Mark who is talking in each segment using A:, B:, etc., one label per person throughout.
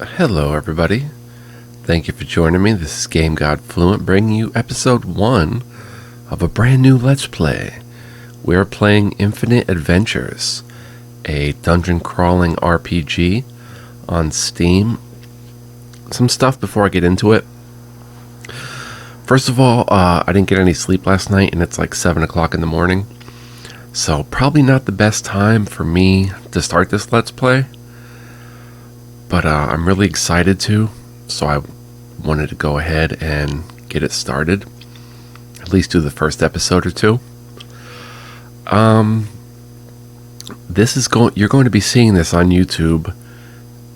A: Hello everybody, thank you for joining me. This is Game God Fluent bringing you episode 1 of a brand new Let's Play. We're playing Infinite Adventures, a dungeon crawling RPG on Steam. Some stuff before I get into it. First of all, I didn't get any sleep last night and it's like 7 o'clock in the morning. So probably not the best time for me to start this Let's Play. But I'm really excited to, so I wanted to go ahead and get it started. At least do the first episode or two. You're going to be seeing this on YouTube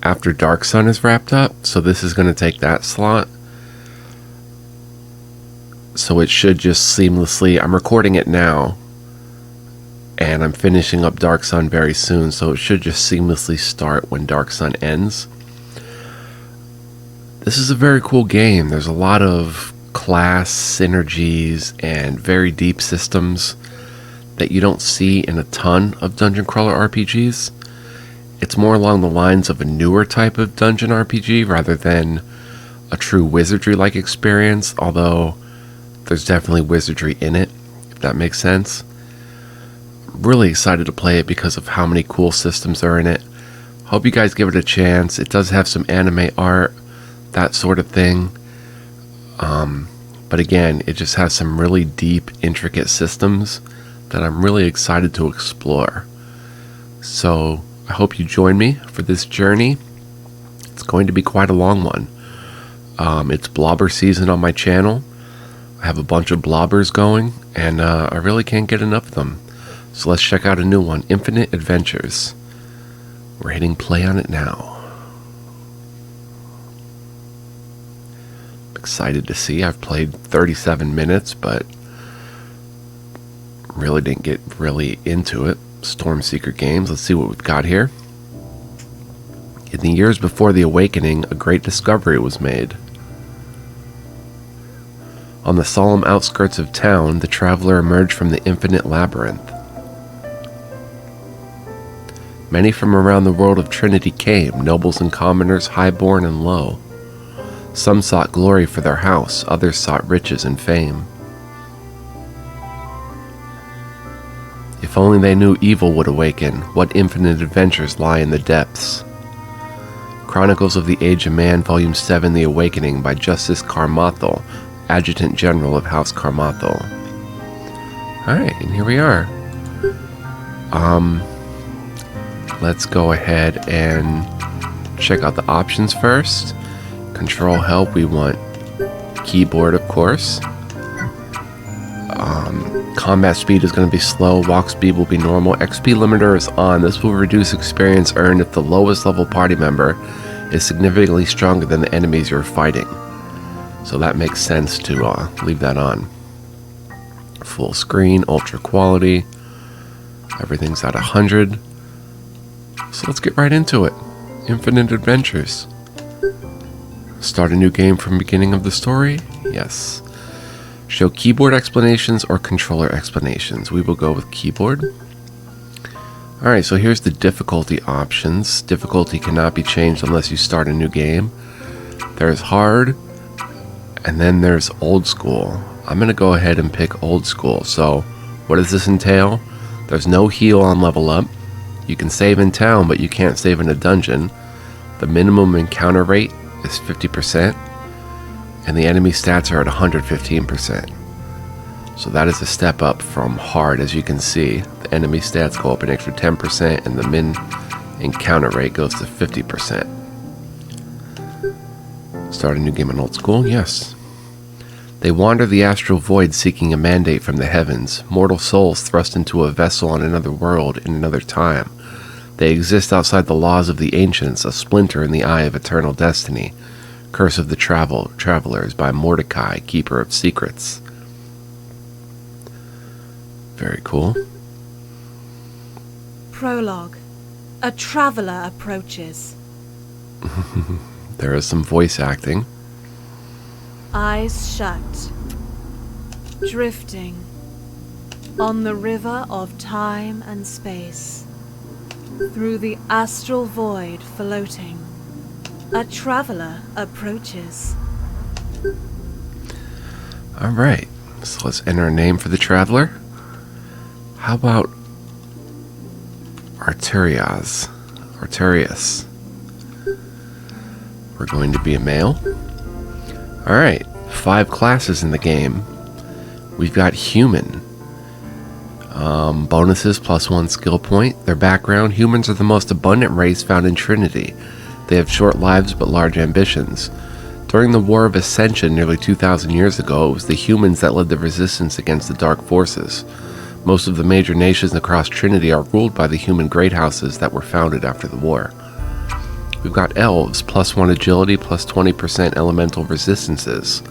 A: after Dark Sun is wrapped up, so this is going to take that slot. So it should just seamlessly, I'm recording it now, and I'm finishing up Dark Sun very soon, so it should just seamlessly start when Dark Sun ends. This is a very cool game. There's a lot of class synergies and very deep systems that you don't see in a ton of dungeon crawler RPGs. It's more along the lines of a newer type of dungeon RPG rather than a true wizardry-like experience, although there's definitely wizardry in it, if that makes sense. Really excited to play it because of how many cool systems are in it. Hope you guys give it a chance. It does have some anime art, that sort of thing. But again, it just has some really deep, intricate systems that I'm really excited to explore. So I hope you join me for this journey. It's going to be quite a long one. It's blobber season on my channel. I have a bunch of blobbers going, and I really can't get enough of them. So let's check out a new one, Infinite Adventures. We're hitting play on it now. Excited to see. I've played 37 minutes, but really didn't get really into it. Stormseeker Games. Let's see what we've got here. In the years before the Awakening, a great discovery was made. On the solemn outskirts of town, the traveler emerged from the infinite labyrinth. Many from around the world of Trinity came, nobles and commoners, highborn and low. Some sought glory for their house, others sought riches and fame. If only they knew evil would awaken, what infinite adventures lie in the depths. Chronicles of the Age of Man, Volume 7, The Awakening, by Justice Carmathel, Adjutant General of House Carmathel. Alright, and here we are. Let's go ahead and check out the options first. Control help, we want keyboard, of course. Combat speed is going to be slow, walk speed will be normal, XP limiter is on. This will reduce experience earned if the lowest level party member is significantly stronger than the enemies you're fighting. So that makes sense to leave that on. Full screen, ultra quality, everything's at 100. So let's get right into it. Infinite Adventures. Start a new game from beginning of the story? Yes. Show keyboard explanations or controller explanations. We will go with keyboard. Alright, so here's the difficulty options. Difficulty cannot be changed unless you start a new game. There's hard, and then there's old school. I'm going to go ahead and pick old school. So what does this entail? There's no heal on level up. You can save in town, but you can't save in a dungeon. The minimum encounter rate is 50%, and the enemy stats are at 115%. So that is a step up from hard. As you can see, the enemy stats go up an extra 10%, and the min encounter rate goes to 50%. Start a new game in old school? Yes. They wander the astral void seeking a mandate from the heavens, mortal souls thrust into a vessel on another world in another time. They exist outside the laws of the ancients, a splinter in the eye of eternal destiny. Curse of the Travelers by Mordecai, Keeper of Secrets. Very cool.
B: Prologue. A traveler approaches.
A: There is some voice acting.
B: Eyes shut. Drifting. On the river of time and space. Through the astral void floating. A traveler approaches.
A: Alright, so let's enter a name for the traveler. How about Arturias? We're going to be a male. Alright, 5 classes in the game. We've got human. Bonuses +1 skill point. Their background: humans are the most abundant race found in Trinity. They have short lives but large ambitions. During the War of Ascension nearly 2,000 years ago, it was the humans that led the resistance against the Dark Forces. Most of the major nations across Trinity are ruled by the human great houses that were founded after the war. We've got elves, +1 agility, +20% elemental resistances.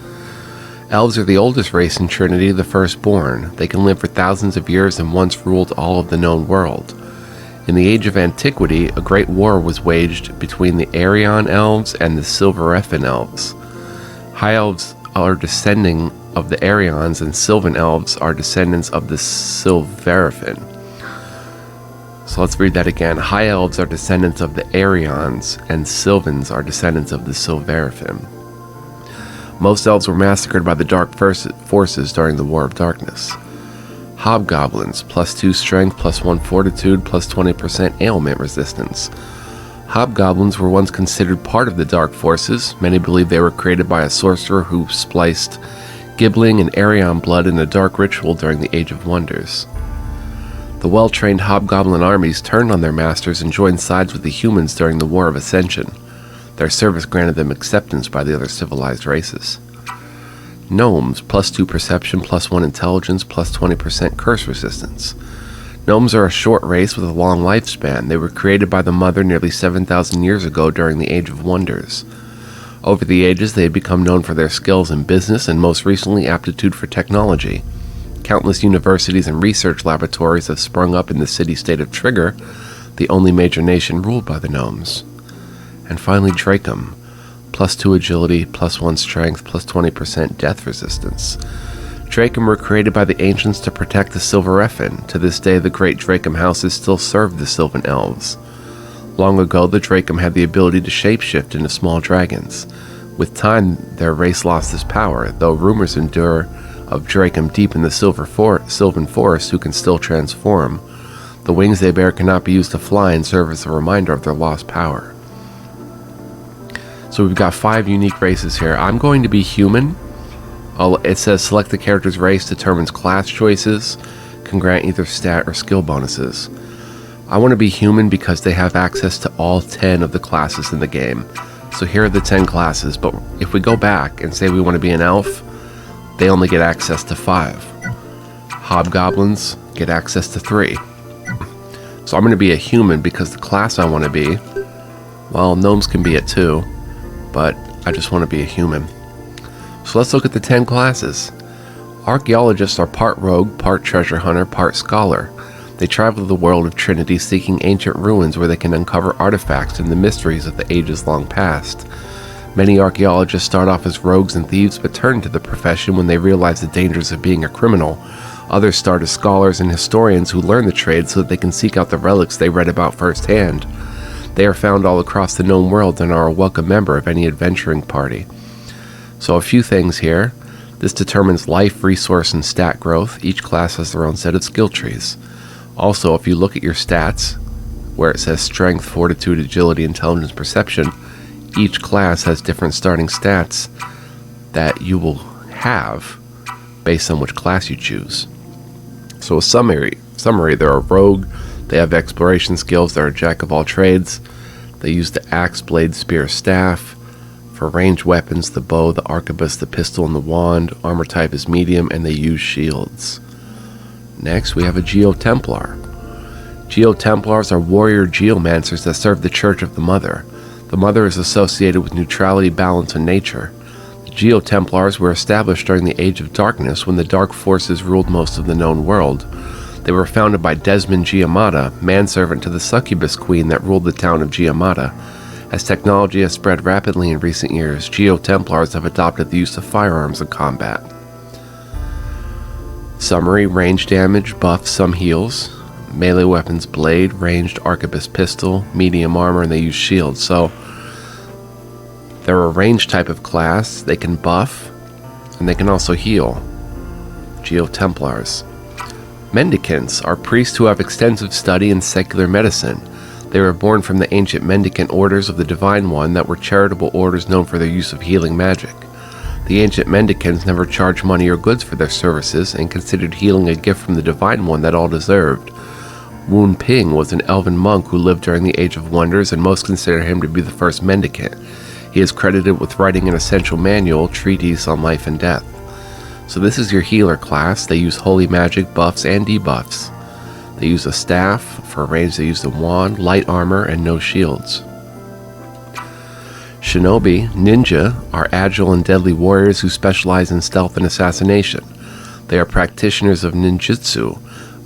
A: Elves are the oldest race in Trinity, the firstborn. They can live for thousands of years and once ruled all of the known world. In the Age of Antiquity, a great war was waged between the Aryan elves and the Silverefin elves. High elves are descending of the Aryans, and Sylvan elves are descendants of the Silverefin. So let's read that again. High elves are descendants of the Aryans, and Sylvans are descendants of the Silverefin. Most elves were massacred by the Dark Forces during the War of Darkness. Hobgoblins, +2 strength, +1 fortitude, +20% ailment resistance. Hobgoblins were once considered part of the Dark Forces. Many believe they were created by a sorcerer who spliced Gibbling and Aryan blood in a dark ritual during the Age of Wonders. The well-trained Hobgoblin armies turned on their masters and joined sides with the humans during the War of Ascension. Their service granted them acceptance by the other civilized races. Gnomes, +2 perception, +1 intelligence, +20% curse resistance. Gnomes are a short race with a long lifespan. They were created by the Mother nearly 7,000 years ago during the Age of Wonders. Over the ages, they had become known for their skills in business and most recently aptitude for technology. Countless universities and research laboratories have sprung up in the city-state of Trigger, the only major nation ruled by the gnomes. And finally, Dracum, +2 agility, +1 strength, +20% death resistance. Dracum were created by the ancients to protect the Silverefin. To this day, the great Dracum houses still serve the Sylvan elves. Long ago, the Dracum had the ability to shapeshift into small dragons. With time, their race lost this power, though rumors endure of Dracum deep in the Sylvan forest who can still transform. The wings they bear cannot be used to fly and serve as a reminder of their lost power. So we've got 5 unique races here. I'm going to be human. It says select the character's race, determines class choices, can grant either stat or skill bonuses. I want to be human because they have access to all 10 of the classes in the game. So here are the 10 classes, but if we go back and say we want to be an elf, they only get access to 5. Hobgoblins get access to 3. So I'm going to be a human because the class I want to be, well, gnomes can be it too, but I just want to be a human. So let's look at the 10 classes. Archaeologists are part rogue, part treasure hunter, part scholar. They travel the world of Trinity seeking ancient ruins where they can uncover artifacts and the mysteries of the ages long past. Many archaeologists start off as rogues and thieves but turn to the profession when they realize the dangers of being a criminal. Others start as scholars and historians who learn the trade so that they can seek out the relics they read about firsthand. They are found all across the known world and are a welcome member of any adventuring party. So a few things here. This determines life, resource, and stat growth. Each class has their own set of skill trees. Also, if you look at your stats, where it says strength, fortitude, agility, intelligence, perception, each class has different starting stats that you will have based on which class you choose. So a summary, they're a rogue, they have exploration skills, they're a jack of all trades, they use the axe, blade, spear, staff. For ranged weapons, the bow, the arquebus, the pistol, and the wand. Armor type is medium, and they use shields. Next, we have a Geo-Templar. Geo-Templars are warrior geomancers that serve the Church of the Mother. The Mother is associated with neutrality, balance, and nature. The Geo-Templars were established during the Age of Darkness when the Dark Forces ruled most of the known world. They were founded by Desmond Giamata, manservant to the Succubus Queen that ruled the town of Giamata. As technology has spread rapidly in recent years, Geo-Templars have adopted the use of firearms in combat. Summary: range damage, buff, some heals. Melee weapons, blade, ranged arquebus pistol, medium armor, and they use shields. So They're a range type of class. They can buff, and they can also heal. Geotemplars. Mendicants are priests who have extensive study in secular medicine. They were born from the ancient mendicant orders of the Divine One that were charitable orders known for their use of healing magic. The ancient mendicants never charged money or goods for their services and considered healing a gift from the Divine One that all deserved. Wu Ping was an elven monk who lived during the Age of Wonders, and most consider him to be the first mendicant. He is credited with writing an essential manual, treatise on life and death. So this is your healer class. They use holy magic, buffs, and debuffs. They use a staff. For range, they use the wand, light armor, and no shields. Shinobi, ninja, are agile and deadly warriors who specialize in stealth and assassination. They are practitioners of ninjutsu,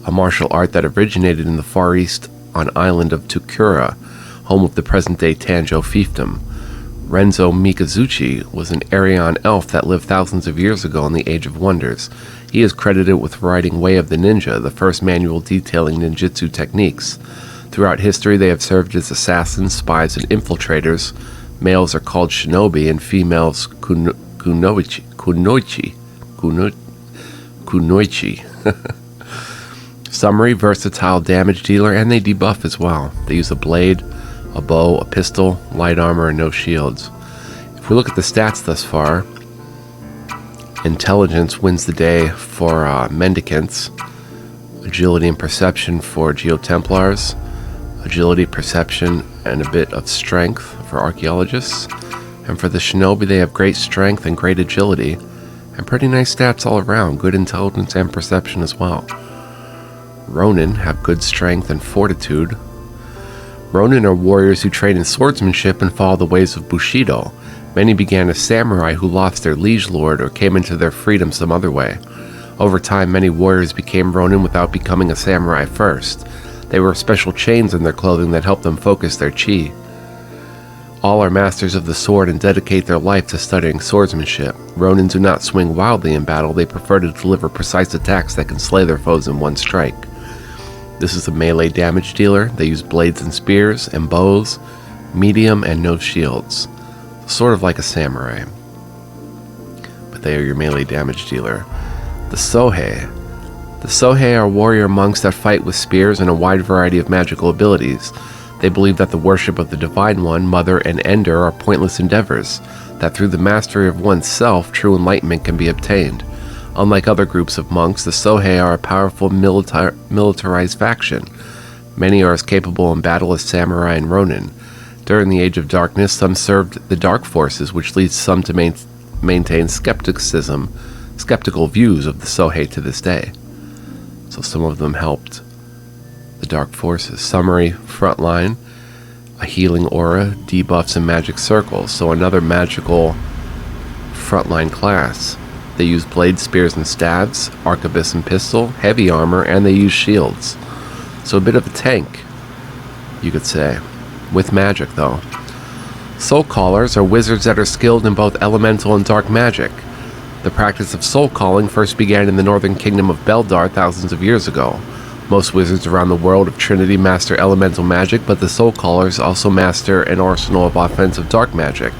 A: a martial art that originated in the Far East on island of Tukura, home of the present-day Tanjo fiefdom. Renzo Mikazuchi was an Arion elf that lived thousands of years ago in the Age of Wonders. He is credited with writing Way of the Ninja, the first manual detailing ninjutsu techniques. Throughout history, they have served as assassins, spies, and infiltrators. Males are called shinobi and females kunoichi. Summary, versatile damage dealer, and they debuff as well. They use a blade, a bow, a pistol, light armor, and no shields. If we look at the stats thus far, intelligence wins the day for mendicants, agility and perception for geotemplars, agility, perception, and a bit of strength for archaeologists. And for the shinobi, they have great strength and great agility, and pretty nice stats all around, good intelligence and perception as well. Ronin have good strength and fortitude. Ronin are warriors who train in swordsmanship and follow the ways of Bushido. Many began as samurai who lost their liege lord or came into their freedom some other way. Over time, many warriors became Ronin without becoming a samurai first. They wear special chains in their clothing that help them focus their chi. All are masters of the sword and dedicate their life to studying swordsmanship. Ronin do not swing wildly in battle. They prefer to deliver precise attacks that can slay their foes in one strike. This is a melee damage dealer. They use blades and spears and bows, medium and no shields. Sort of like a samurai. But they are your melee damage dealer. The Sohei. The Sohei are warrior monks that fight with spears and a wide variety of magical abilities. They believe that the worship of the Divine One, Mother, and Ender are pointless endeavors, that through the mastery of oneself, true enlightenment can be obtained. Unlike other groups of monks, the Sohei are a powerful militarized faction. Many are as capable in battle as samurai and ronin. During the Age of Darkness, some served the dark forces, which leads some to maintain skeptical views of the Sohei to this day. So some of them helped the dark forces. Summary, frontline, a healing aura, debuffs, and magic circles. So another magical frontline class. They use blades, spears, and staves, arquebus and pistol, heavy armor, and they use shields. So a bit of a tank, you could say, with magic though. Soul Callers are wizards that are skilled in both elemental and dark magic. The practice of soul calling first began in the northern kingdom of Beldar thousands of years ago. Most wizards around the world of Trinity master elemental magic, but the Soul Callers also master an arsenal of offensive dark magic.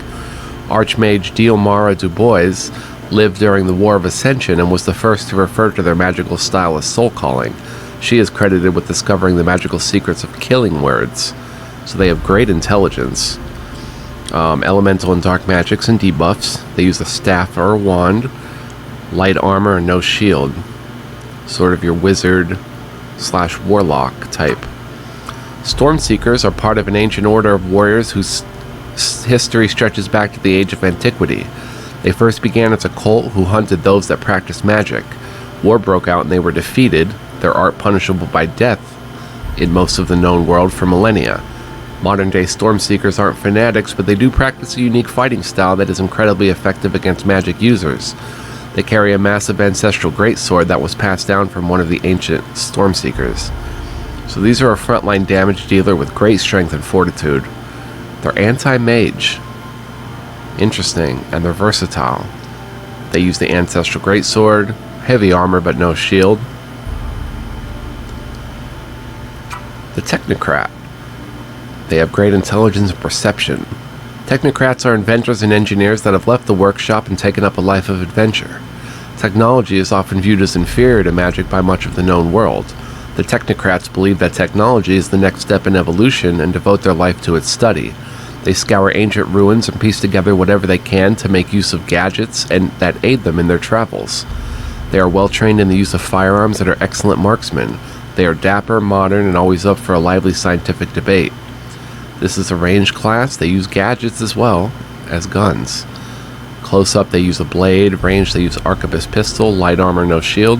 A: Archmage Diomara Dubois lived during the War of Ascension and was the first to refer to their magical style as soul calling. She is credited with discovering the magical secrets of killing words. So they have great intelligence. Elemental and dark magics and debuffs. They use a staff or a wand, light armor, and no shield. Sort of your wizard / warlock type. Stormseekers are part of an ancient order of warriors whose history stretches back to the age of antiquity. They first began as a cult who hunted those that practiced magic. War broke out and they were defeated, their art punishable by death in most of the known world for millennia. Modern-day Stormseekers aren't fanatics, but they do practice a unique fighting style that is incredibly effective against magic users. They carry a massive ancestral greatsword that was passed down from one of the ancient Stormseekers. So these are a frontline damage dealer with great strength and fortitude. They're anti-mage. Interesting, and they're versatile. They use the ancestral greatsword, heavy armor but no shield. The Technocrat. They have great intelligence and perception. Technocrats are inventors and engineers that have left the workshop and taken up a life of adventure. Technology is often viewed as inferior to magic by much of the known world. The technocrats believe that technology is the next step in evolution and devote their life to its study. They scour ancient ruins and piece together whatever they can to make use of gadgets and that aid them in their travels. They are well trained in the use of firearms and are excellent marksmen. They are dapper, modern, and always up for a lively scientific debate. This is a ranged class. They use gadgets as well as guns. Close up, they use a blade. Range, they use arquebus pistol. Light armor, no shield.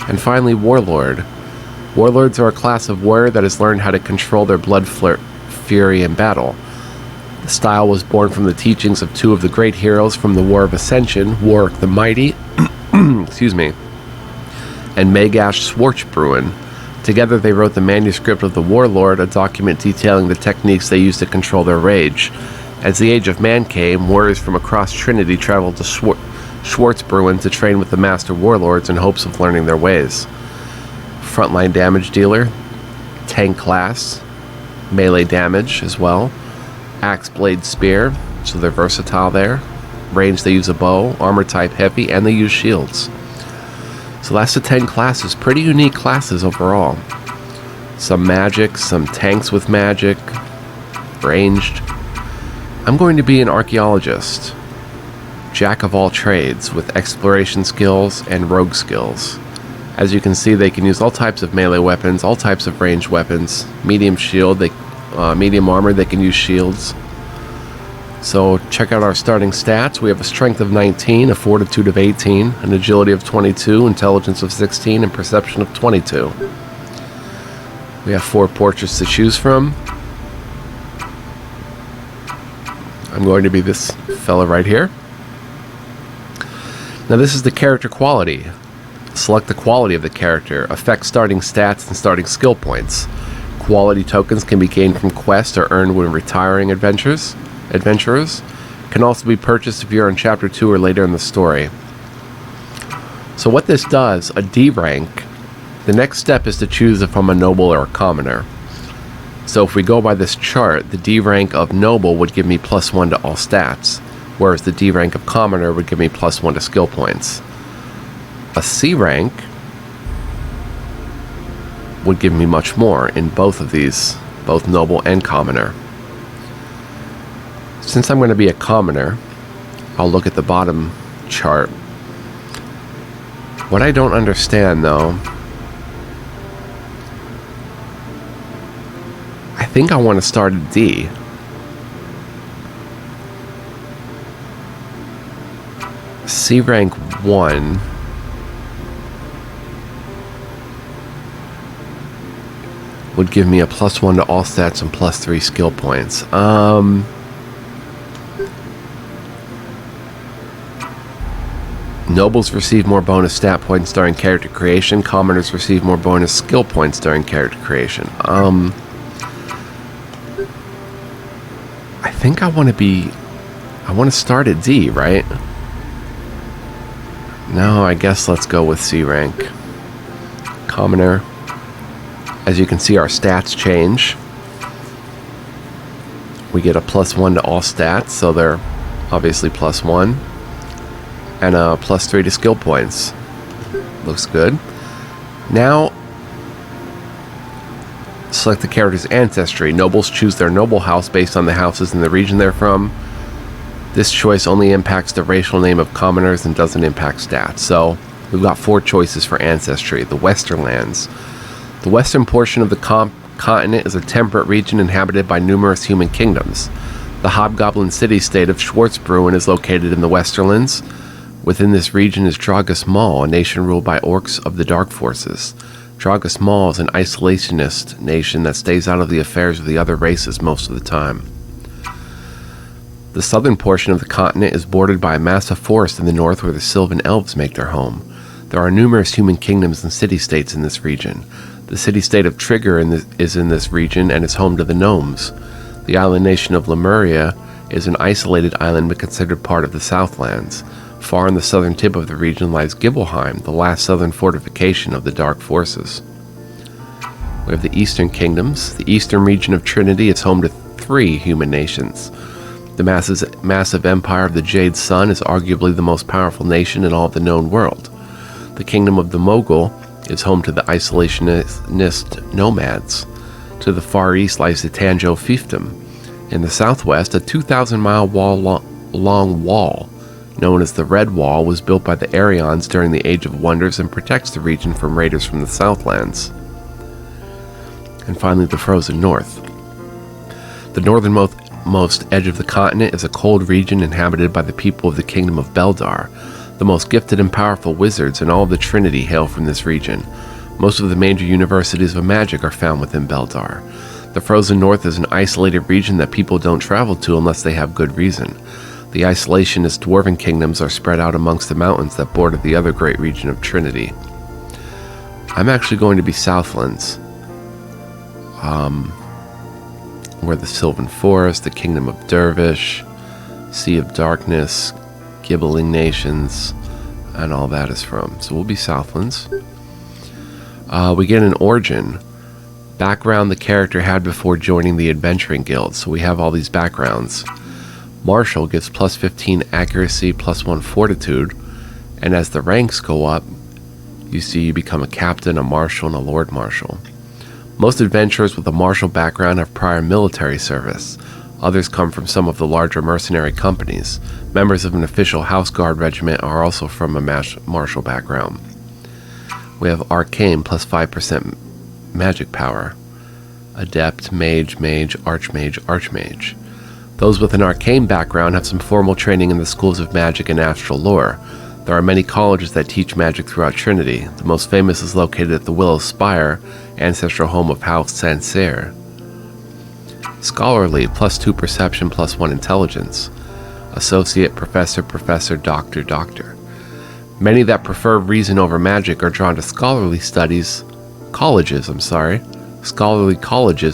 A: And finally, Warlord. Warlords are a class of warrior that has learned how to control their blood fury in battle. The style was born from the teachings of two of the great heroes from the War of Ascension, Warwick the Mighty, excuse me, and Magash Schwarzbruen. Together they wrote the manuscript of the Warlord, a document detailing the techniques they used to control their rage. As the age of man came, warriors from across Trinity traveled to Schwarzbruen to train with the Master Warlords in hopes of learning their ways. Frontline damage dealer, tank class, melee damage as well, axe, blade, spear, so they're versatile there. Range, they use a bow, armor type heavy, and they use shields. So that's the 10 classes. Pretty unique classes overall. Some magic, some tanks with magic, ranged. I'm going to be an archaeologist. Jack of all trades with exploration skills and rogue skills. As you can see, they can use all types of melee weapons, all types of ranged weapons. Medium shield, medium armor, they can use shields. So check out our starting stats. We have a strength of 19, a fortitude of 18, an agility of 22, intelligence of 16, and perception of 22. We have 4 portraits to choose from. I'm going to be this fella right here. Now this is the character quality. Select the quality of the character. Affect starting stats and starting skill points. Quality tokens can be gained from quests or earned when retiring adventurers. Can also be purchased if you're in Chapter 2 or later in the story. So what this does, a D rank, the next step is to choose if I'm a noble or a commoner. So if we go by this chart, the D rank of noble would give me +1 to all stats, whereas the D rank of commoner would give me +1 to skill points. A C rank would give me much more in both of these, both noble and commoner. Since I'm going to be a commoner, I'll look at the bottom chart. What I don't understand, though, I think I want to start at D. C rank 1. Would give me a +1 to all stats and +3 skill points. Nobles receive more bonus stat points during character creation. Commoners receive more bonus skill points during character creation. I think I want to start at D, right? No, I guess let's go with C rank. Commoner. As you can see, our stats change. We get a +1 to all stats, so they're obviously +1. And a +3 to skill points. Looks good. Now, select the character's ancestry. Nobles choose their noble house based on the houses in the region they're from. This choice only impacts the racial name of commoners and doesn't impact stats. So, we've got 4 choices for ancestry. The Western lands. The western portion of the continent is a temperate region inhabited by numerous human kingdoms. The Hobgoblin city-state of Schwarzbruen is located in the Westerlands. Within this region is Dragus Maul, a nation ruled by orcs of the Dark Forces. Dragus Maul is an isolationist nation that stays out of the affairs of the other races most of the time. The southern portion of the continent is bordered by a massive forest in the north where the Sylvan Elves make their home. There are numerous human kingdoms and city-states in this region. The city-state of Trigger is in this region and is home to the Gnomes. The island nation of Lemuria is an isolated island but considered part of the Southlands. Far in the southern tip of the region lies Gibbelheim, the last southern fortification of the Dark Forces. We have the Eastern Kingdoms. The eastern region of Trinity is home to 3 human nations. The massive empire of the Jade Sun is arguably the most powerful nation in all of the known world. The kingdom of the Mogul is home to the isolationist nomads. To the far east lies the Tanjo fiefdom. In the southwest, a 2,000-mile long wall, known as the Red Wall, was built by the Aryans during the Age of Wonders and protects the region from raiders from the Southlands. And finally, the frozen north. The northernmost edge of the continent is a cold region inhabited by the people of the Kingdom of Beldar. The most gifted and powerful wizards in all of the Trinity hail from this region. Most of the major universities of magic are found within Beldar. The frozen north is an isolated region that people don't travel to unless they have good reason. The isolationist dwarven kingdoms are spread out amongst the mountains that border the other great region of Trinity. I'm actually going to be Southlands. Where the Sylvan Forest, the Kingdom of Dervish, Sea of Darkness, Gibbling Nations, and all that is from. So we'll be Southlands. We get an origin. Background the character had before joining the Adventuring Guild. So we have all these backgrounds. Marshal gets plus 15 accuracy, plus 1 fortitude. And as the ranks go up, you see you become a captain, a marshal, and a lord marshal. Most adventurers with a martial background have prior military service. Others come from some of the larger mercenary companies. Members of an official house guard regiment are also from a martial background. We have Arcane plus 5% magic power. Adept, Mage, Archmage, Archmage. Those with an arcane background have some formal training in the schools of magic and astral lore. There are many colleges that teach magic throughout Trinity. The most famous is located at the Willow Spire, ancestral home of House Sancerre. Scholarly, plus 2 perception, plus 1 intelligence. Associate, professor, doctor. Many that prefer reason over magic are drawn to scholarly colleges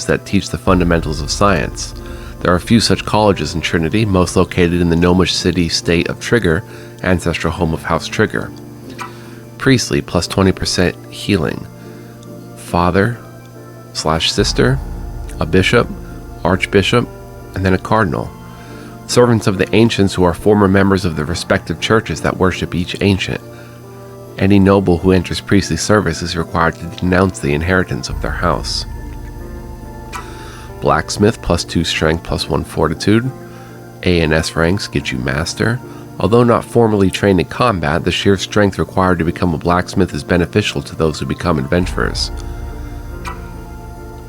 A: that teach the fundamentals of science. There are a few such colleges in Trinity, most located in the gnomish city-state of Trigger, ancestral home of House Trigger. Priestly, plus 20% healing. Father/sister, a bishop, archbishop, and then a cardinal. Servants of the ancients who are former members of the respective churches that worship each ancient. Any noble who enters priestly service is required to denounce the inheritance of their house. Blacksmith, plus 2 strength, plus 1 fortitude. A and S ranks get you master. Although not formally trained in combat, the sheer strength required to become a blacksmith is beneficial to those who become adventurers.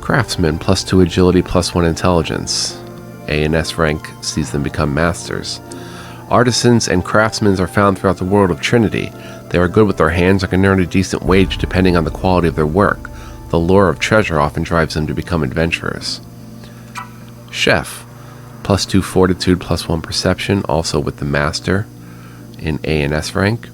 A: Craftsman, plus 2 agility, plus 1 intelligence. A and S rank sees them become masters. Artisans and craftsmen are found throughout the world of Trinity. They are good with their hands and can earn a decent wage depending on the quality of their work. The lure of treasure often drives them to become adventurers. Chef, plus 2 fortitude, plus 1 perception, also with the master in A and S rank.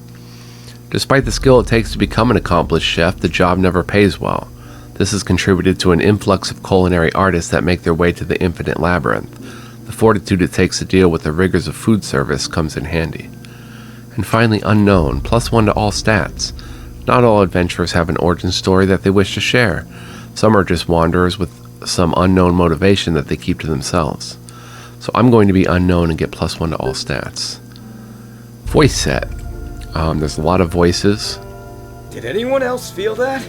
A: Despite the skill it takes to become an accomplished chef, the job never pays well. This has contributed to an influx of culinary artists that make their way to the infinite labyrinth. The fortitude it takes to deal with the rigors of food service comes in handy. And finally, unknown, plus 1 to all stats. Not all adventurers have an origin story that they wish to share. Some are just wanderers with some unknown motivation that they keep to themselves. So I'm going to be unknown and get plus 1 to all stats. Voice set. There's a lot of voices.
C: Did anyone else feel that?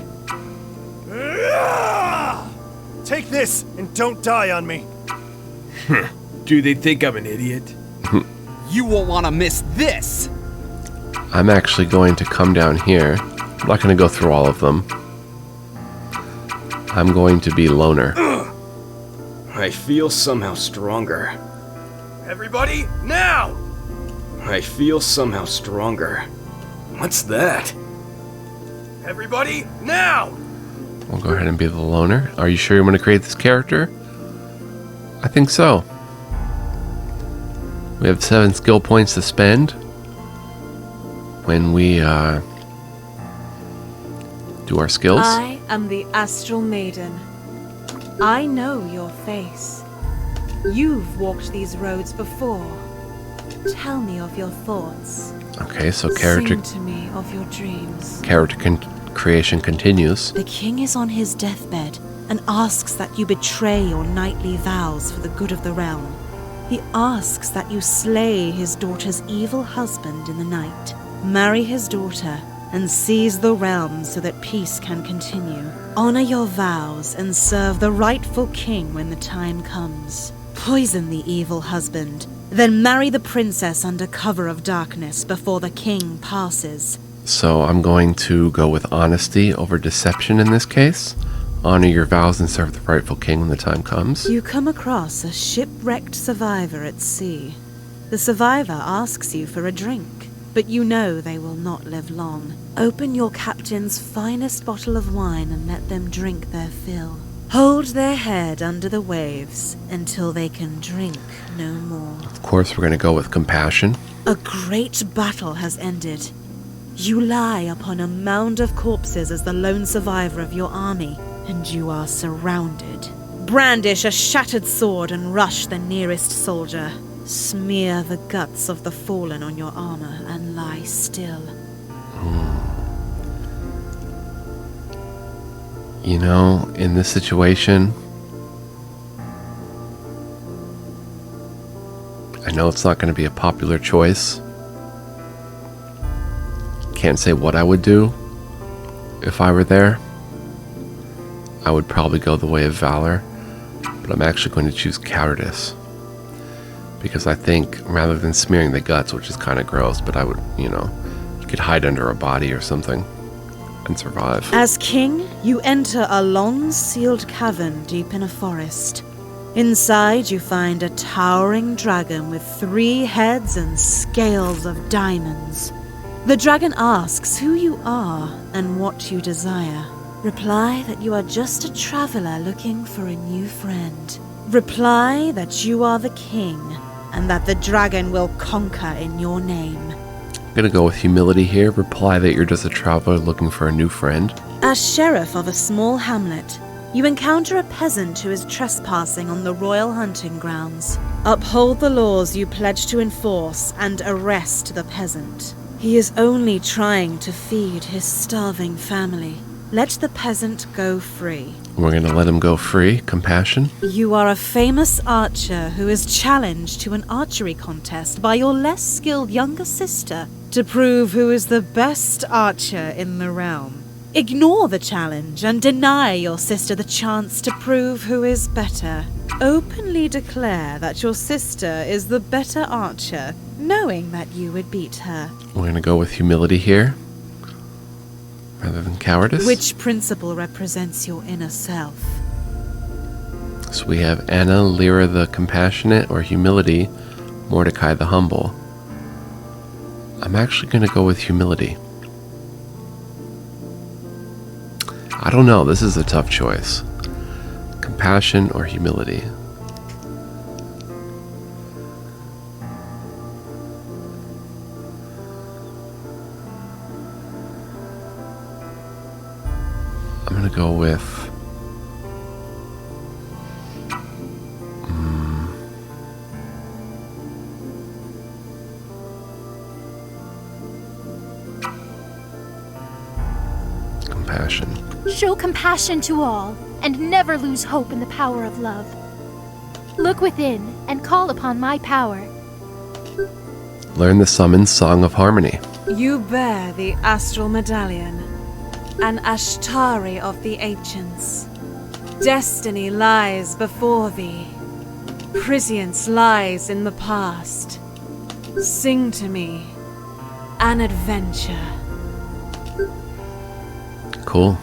D: Take this and don't die on me.
E: Do they think I'm an idiot?
F: You won't want to miss this.
A: I'm actually going to come down here. I'm not going to go through all of them. I'm going to be Loner.
C: I feel somehow stronger.
D: Everybody, now!
C: I feel somehow stronger. What's that?
D: Everybody, now!
A: We'll go ahead and be the Loner. Are you sure you want to create this character? I think so. We have 7 skill points to spend when we do our skills.
B: I am the Astral Maiden. I know your face. You've walked these roads before. Tell me of your thoughts.
A: Okay, so character
B: Sing to me of your dreams.
A: creation continues.
B: The king is on his deathbed and asks that you betray your knightly vows for the good of the realm. He asks that you slay his daughter's evil husband in the night, marry his daughter, and seize the realm so that peace can continue. Honor your vows and serve the rightful king when the time comes. Poison the evil husband, then marry the princess under cover of darkness before the king passes.
A: So I'm going to go with honesty over deception in this case. Honor your vows and serve the rightful king when the time comes.
B: You come across a shipwrecked survivor at sea. The survivor asks you for a drink, but you know they will not live long. Open your captain's finest bottle of wine and let them drink their fill. Hold their head under the waves until they can drink no more.
A: Of course, we're going to go with compassion.
B: A great battle has ended. You lie upon a mound of corpses as the lone survivor of your army, and you are surrounded. Brandish a shattered sword and rush the nearest soldier. Smear the guts of the fallen on your armor and lie still.
A: You know, in this situation, I know it's not going to be a popular choice. Can't say what I would do if I were there. I would probably go the way of valor, but I'm actually going to choose cowardice. Because I think rather than smearing the guts, which is kind of gross, but I would, you could hide under a body or something and survive.
B: As king, you enter a long sealed cavern deep in a forest. Inside you find a towering dragon with 3 heads and scales of diamonds. The dragon asks who you are and what you desire. Reply that you are just a traveler looking for a new friend. Reply that you are the king and that the dragon will conquer in your name.
A: I'm going to go with humility here. Reply that you're just a traveler looking for a new friend.
B: As sheriff of a small hamlet, you encounter a peasant who is trespassing on the royal hunting grounds. Uphold the laws you pledge to enforce and arrest the peasant. He is only trying to feed his starving family. Let the peasant go free.
A: We're going to let him go free. Compassion.
B: You are a famous archer who is challenged to an archery contest by your less skilled younger sister to prove who is the best archer in the realm. Ignore the challenge and deny your sister the chance to prove who is better. Openly declare that your sister is the better archer, knowing that you would beat her.
A: We're going to go with humility here rather than cowardice.
B: Which principle represents your inner self?
A: So we have Anna, Lyra the compassionate, or humility, Mordecai the humble. I'm actually going to go with humility. I don't know, this is a tough choice. Compassion or humility? I'm going to go with compassion.
G: Show compassion to all, and never lose hope in the power of love. Look within, and call upon my power.
A: Learn the summon Song of Harmony.
B: You bear the astral medallion, an Ashtari of the ancients. Destiny lies before thee. Prescience lies in the past. Sing to me an adventure.
A: Cool.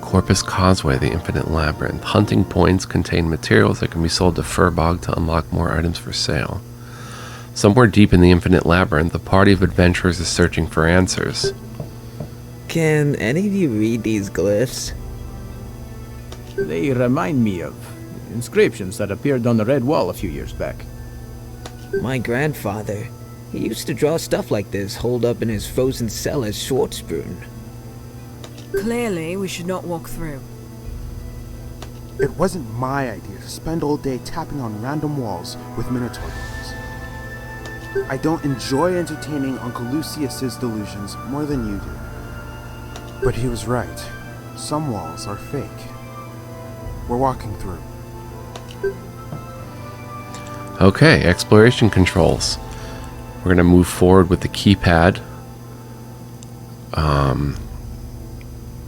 A: Corpus Causeway, the Infinite Labyrinth. Hunting points contain materials that can be sold to Furbog to unlock more items for sale. Somewhere deep in the Infinite Labyrinth, a party of adventurers is searching for answers.
H: Can any of you read these glyphs?
I: They remind me of inscriptions that appeared on the Red Wall a few years back.
H: My grandfather, he used to draw stuff like this holed up in his frozen cell as Schwarzbrunn.
J: Clearly, we should not walk through.
K: It wasn't my idea to spend all day tapping on random walls with Minotaur bones. I don't enjoy entertaining Uncle Lucius's delusions more than you do. But he was right. Some walls are fake. We're walking through.
A: Okay, exploration controls. We're going to move forward with the keypad.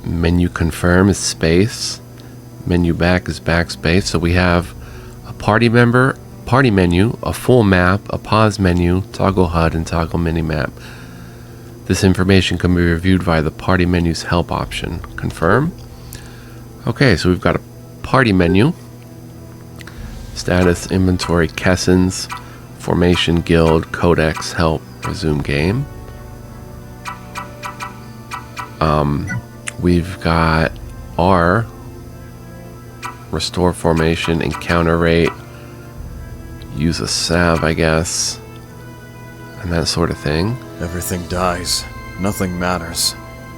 A: Menu confirm is space. Menu back is backspace. So we have a party member, party menu, a full map, a pause menu, toggle HUD, and toggle minimap. This information can be reviewed via the party menu's help option. Confirm. Okay, so we've got a party menu. Status, inventory, Kessens, formation, guild, codex, help, resume game. We've got R, restore formation, encounter rate, use a salve, I guess, and that sort of thing.
L: Everything dies. Nothing matters.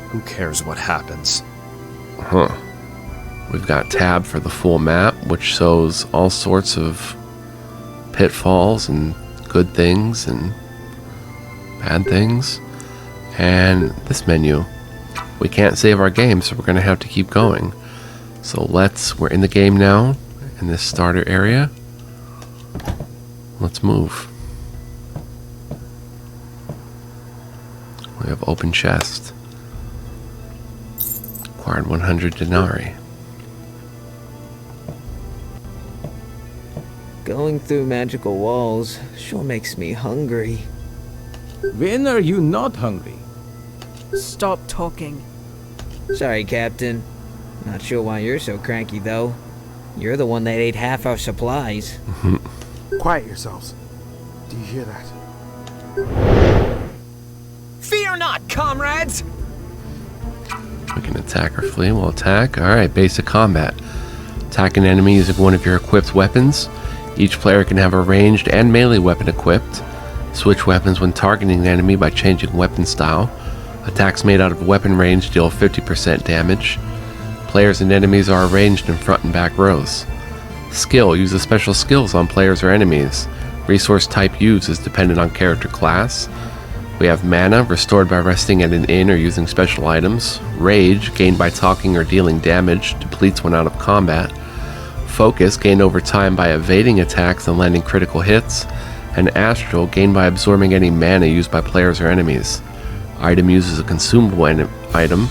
L: Who cares what happens?
A: Huh. We've got tab for the full map, which shows all sorts of pitfalls and good things and bad things. And this menu. We can't save our game, so we're going to have to keep going. So we're in the game now, in this starter area. Let's move. We have open chest. Acquired 100 denarii.
H: Going through magical walls sure makes me hungry.
I: When are you not hungry?
J: Stop talking.
H: Sorry, Captain. Not sure why you're so cranky, though. You're the one that ate half our supplies.
K: Quiet yourselves. Do you hear that?
F: Fear not, comrades!
A: We can attack or flee. We'll attack. Alright, basic combat. Attack an enemy using one of your equipped weapons. Each player can have a ranged and melee weapon equipped. Switch weapons when targeting an enemy by changing weapon style. Attacks made out of weapon range deal 50% damage. Players and enemies are arranged in front and back rows. Skill uses special skills on players or enemies. Resource type used is dependent on character class. We have mana, restored by resting at an inn or using special items. Rage, gained by talking or dealing damage, depletes when out of combat. Focus, gained over time by evading attacks and landing critical hits. And Astral, gained by absorbing any mana used by players or enemies. Item uses a consumable item.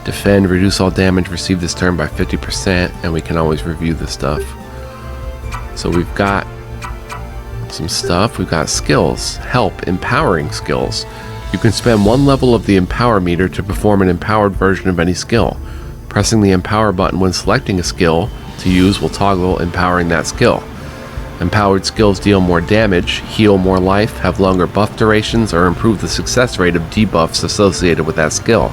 A: Defend, reduce all damage received this turn by 50%, and we can always review this stuff. So we've got some stuff. We've got skills. Help, empowering skills. You can spend one level of the empower meter to perform an empowered version of any skill. Pressing the empower button when selecting a skill to use will toggle empowering that skill. Empowered skills deal more damage, heal more life, have longer buff durations, or improve the success rate of debuffs associated with that skill.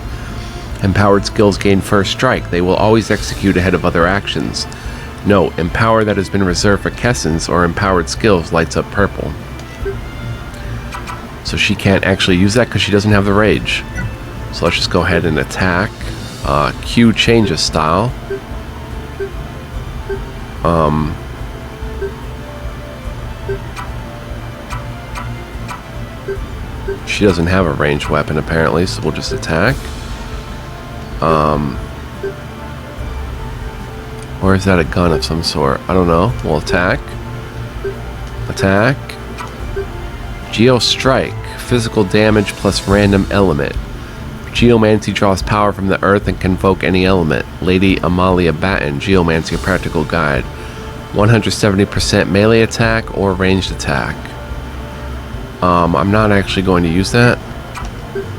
A: Empowered skills gain first strike. They will always execute ahead of other actions. Note, empower that has been reserved for Kessens or empowered skills lights up purple. So she can't actually use that because she doesn't have the rage. So let's just go ahead and attack. Q changes style. She doesn't have a ranged weapon apparently, so we'll just attack. Or is that a gun of some sort? I don't know. We'll attack. Attack. Geo Strike. Physical damage plus random element. Geomancy draws power from the earth and can invoke any element. Lady Amalia Batten, Geomancy, a practical guide. 170% melee attack or ranged attack. I'm not actually going to use that.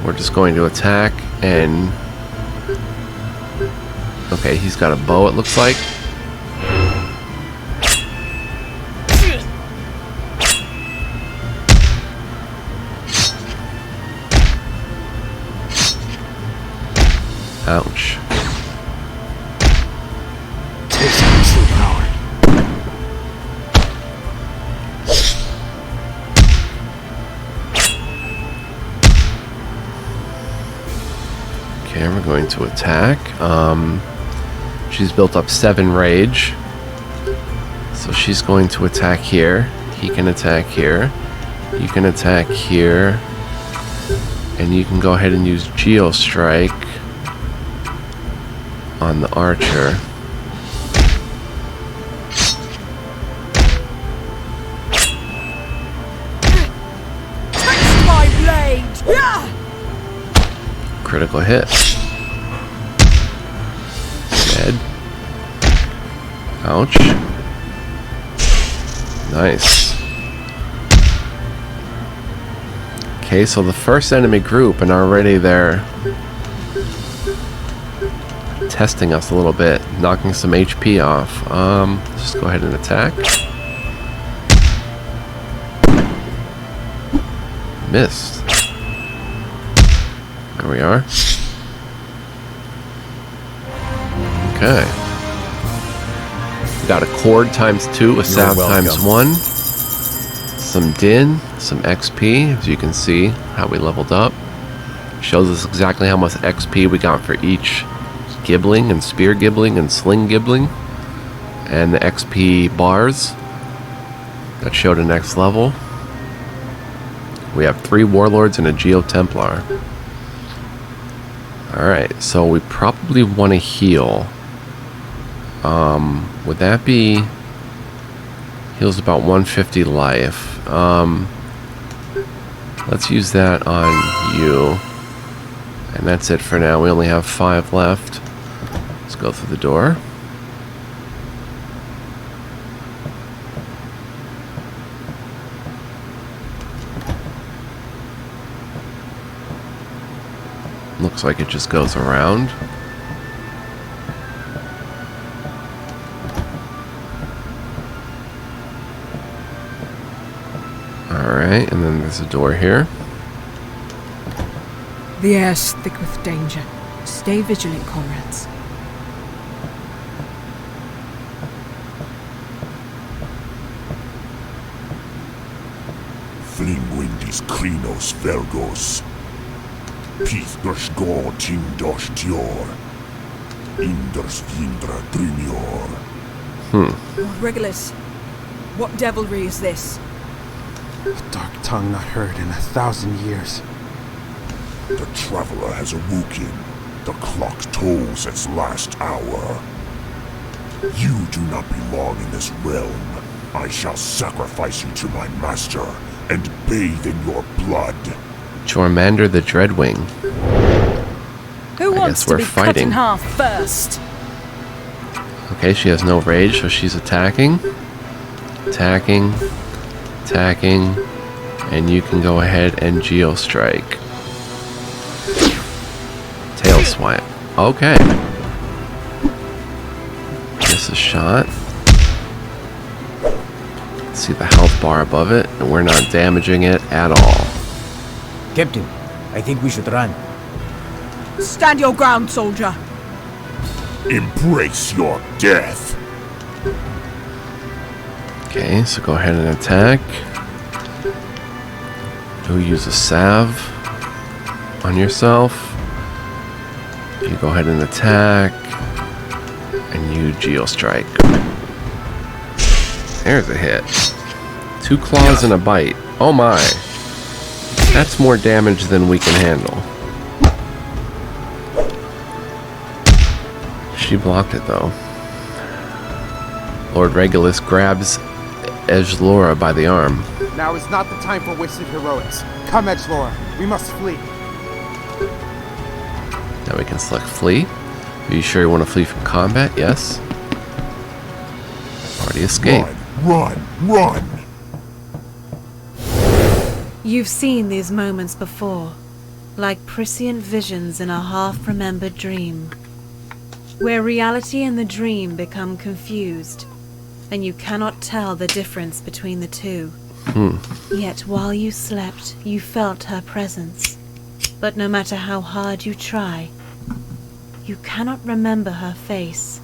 A: We're just going to attack and... Okay, he's got a bow, it looks like. Ouch.
K: Taste my true power.
A: Okay, we're going to attack. She's built up 7 rage. So she's going to attack here. He can attack here. You can attack here. And you can go ahead and use Geo Strike on the archer. Critical hit. Dead. Ouch. Nice. Okay, so the first enemy group, and already they're testing us a little bit, knocking some HP off. Let's just go ahead and attack. Missed. There we are. Okay. We got a cord times 2, a salve times 1, some din, some XP, as you can see how we leveled up. Shows us exactly how much XP we got for each gibbling and spear gibbling and sling gibbling. And the XP bars that show the next level. We have 3 warlords and a Geo Templar. Alright, so we probably want to heal. Would that be... Heals about 150 life. Let's use that on you. And that's it for now. We only have 5 left. Let's go through the door. Looks like it just goes around. Alright, and then there's a door here.
J: The air's thick with danger. Stay vigilant, comrades.
M: Flimwindis krinos vergos. Pithdosh go tindosh dior. Inders vindra drinior.
J: Regulus, what devilry is this?
K: A dark tongue not heard in 1,000 years.
M: The traveler has awoken. The clock tolls its last hour. You do not belong in this realm. I shall sacrifice you to my master and bathe in your blood.
A: Jormander the Dreadwing.
J: Who wants to be cut in half first?
A: Okay, she has no rage, so she's attacking. Attacking. Attacking. And you can go ahead and Geo Strike. Tail Swipe. Okay. Miss a shot. See the health bar above it, and we're not damaging it at all.
I: Captain, I think we should run.
J: Stand your ground, soldier.
M: Embrace your death.
A: Okay, so go ahead and attack. You'll use a salve on yourself. You go ahead and attack. And you Geo Strike. There's a hit. 2 claws and a bite. Oh my. That's more damage than we can handle. She blocked it though. Lord Regulus grabs Edgelora by the arm.
K: Now is not the time for wasted heroics. Come, Edgelora. We must flee.
A: Now we can select flee. Are you sure you want to flee from combat? Yes. Already escaped.
M: Run! Run!
B: You've seen these moments before, like prescient visions in a half-remembered dream, where reality and the dream become confused, and you cannot tell the difference between the two. Yet while you slept, you felt her presence. But no matter how hard you try, you cannot remember her face.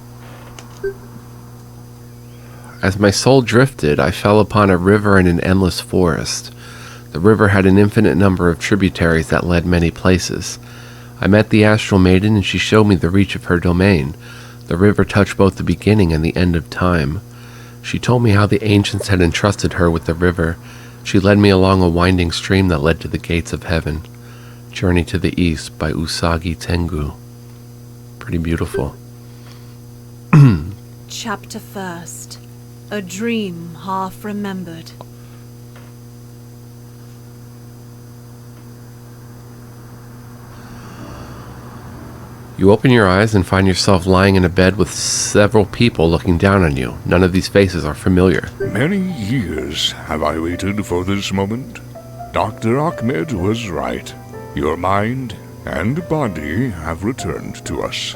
A: As my soul drifted, I fell upon a river in an endless forest. The river had an infinite number of tributaries that led many places. I met the Astral Maiden and she showed me the reach of her domain. The river touched both the beginning and the end of time. She told me how the ancients had entrusted her with the river. She led me along a winding stream that led to the gates of heaven. Journey to the East by Usagi Tengu. Pretty beautiful.
B: Chapter 1st. A dream half remembered.
A: You open your eyes and find yourself lying in a bed with several people looking down on you. None of these faces are familiar.
M: Many years have I waited for this moment. Dr. Ahmed was right. Your mind and body have returned to us.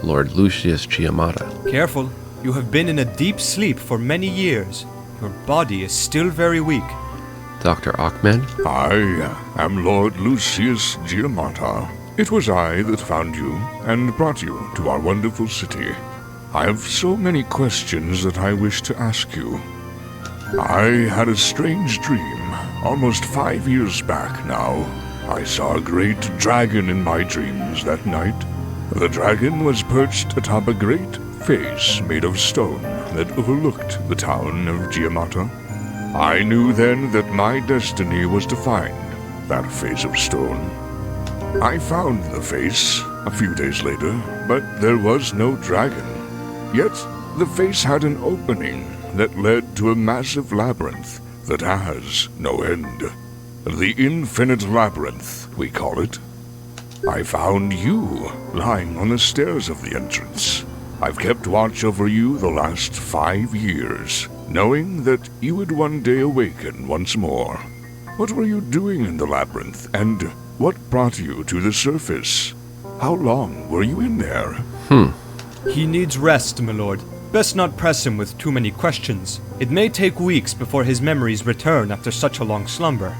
A: Lord Lucius Giamatti.
N: Careful. You have been in a deep sleep for many years. Your body is still very weak.
A: Dr. Ahmed.
M: I am Lord Lucius Giamatti. It was I that found you and brought you to our wonderful city. I have so many questions that I wish to ask you. I had a strange dream almost 5 years back now. I saw a great dragon in my dreams that night. The dragon was perched atop a great face made of stone that overlooked the town of Giamatti. I knew then that my destiny was to find that face of stone. I found the face a few days later, but there was no dragon. Yet the face had an opening that led to a massive labyrinth that has no end. The Infinite Labyrinth, we call it. I found you lying on the stairs of the entrance. I've kept watch over you the last 5 years, knowing that you would one day awaken once more. What were you doing in the labyrinth, and what brought you to the surface? How long were you in there?
N: He needs rest, my lord. Best not press him with too many questions. It may take weeks before his memories return after such a long slumber.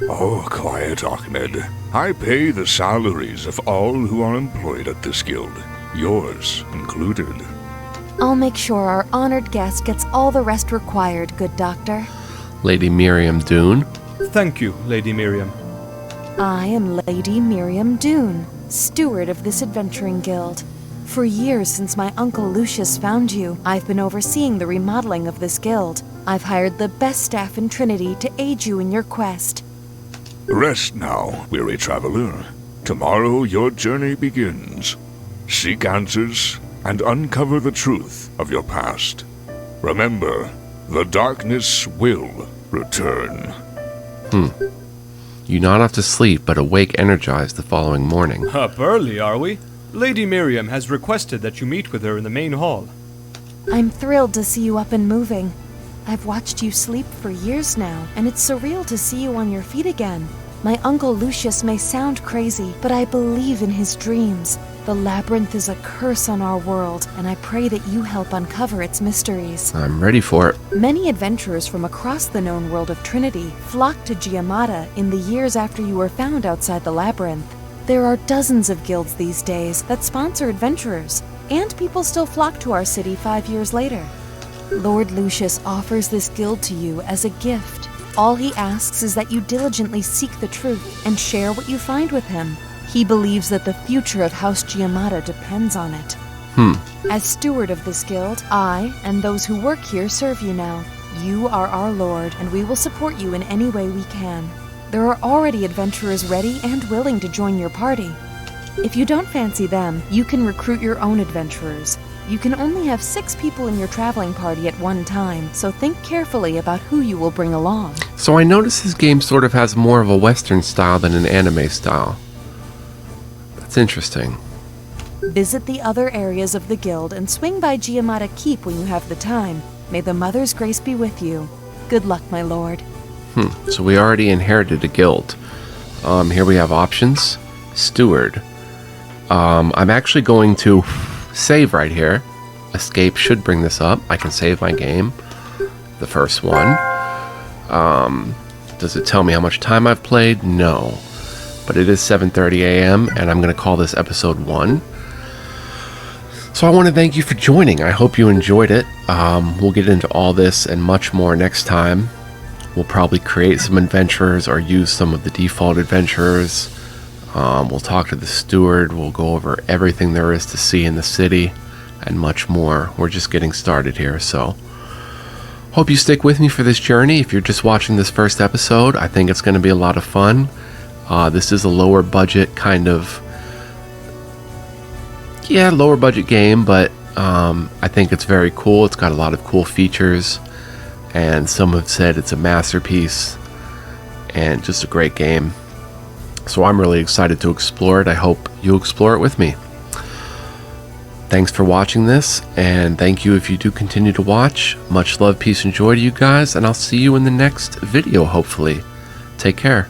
M: Oh, quiet, Ahmed. I pay the salaries of all who are employed at this guild, yours included.
O: I'll make sure our honored guest gets all the rest required, good doctor.
A: Lady Miriam Dune.
N: Thank you, Lady Miriam.
O: I am Lady Miriam Dune, steward of this adventuring guild. For years since my uncle Lucius found you, I've been overseeing the remodeling of this guild. I've hired the best staff in Trinity to aid you in your quest.
M: Rest now, weary traveler. Tomorrow your journey begins. Seek answers and uncover the truth of your past. Remember, the darkness will return.
A: You not have to sleep, but awake energized the following morning.
N: Up early, are we? Lady Miriam has requested that you meet with her in the main hall.
O: I'm thrilled to see you up and moving. I've watched you sleep for years now, and it's surreal to see you on your feet again. My uncle Lucius may sound crazy, but I believe in his dreams. The labyrinth is a curse on our world, and I pray that you help uncover its mysteries.
A: I'm ready for it.
O: Many adventurers from across the known world of Trinity flocked to Giamatti in the years after you were found outside the labyrinth. There are dozens of guilds these days that sponsor adventurers, and people still flock to our city 5 years later. Lord Lucius offers this guild to you as a gift. All he asks is that you diligently seek the truth and share what you find with him. He believes that the future of House Giamatti depends on it. As steward of this guild, I and those who work here serve you now. You are our lord, and we will support you in any way we can. There are already adventurers ready and willing to join your party. If you don't fancy them, you can recruit your own adventurers. You can only have 6 people in your traveling party at one time, so think carefully about who you will bring along.
A: So I notice this game sort of has more of a Western style than an anime style. That's interesting.
O: Visit the other areas of the guild and swing by Giamatti Keep when you have the time. May the Mother's grace be with you. Good luck, my lord.
A: So we already inherited a guild. Here we have options. Steward. I'm actually going to save right here. Escape should bring this up. I can save my game. The first one. Does it tell me how much time I've played? No. But it is 7:30 a.m. and I'm going to call this episode 1. So I want to thank you for joining. I hope you enjoyed it. We'll get into all this and much more next time. We'll probably create some adventurers or use some of the default adventurers. We'll talk to the steward. We'll go over everything there is to see in the city and much more. We're just getting started here, so hope you stick with me for this journey. If you're just watching this first episode, I think it's going to be a lot of fun. This is a lower budget kind of, lower budget game, but I think it's very cool. It's got a lot of cool features, and some have said it's a masterpiece and just a great game. So I'm really excited to explore it. I hope you explore it with me. Thanks for watching this, and thank you if you do continue to watch. Much love, peace, and joy to you guys, and I'll see you in the next video, hopefully. Take care.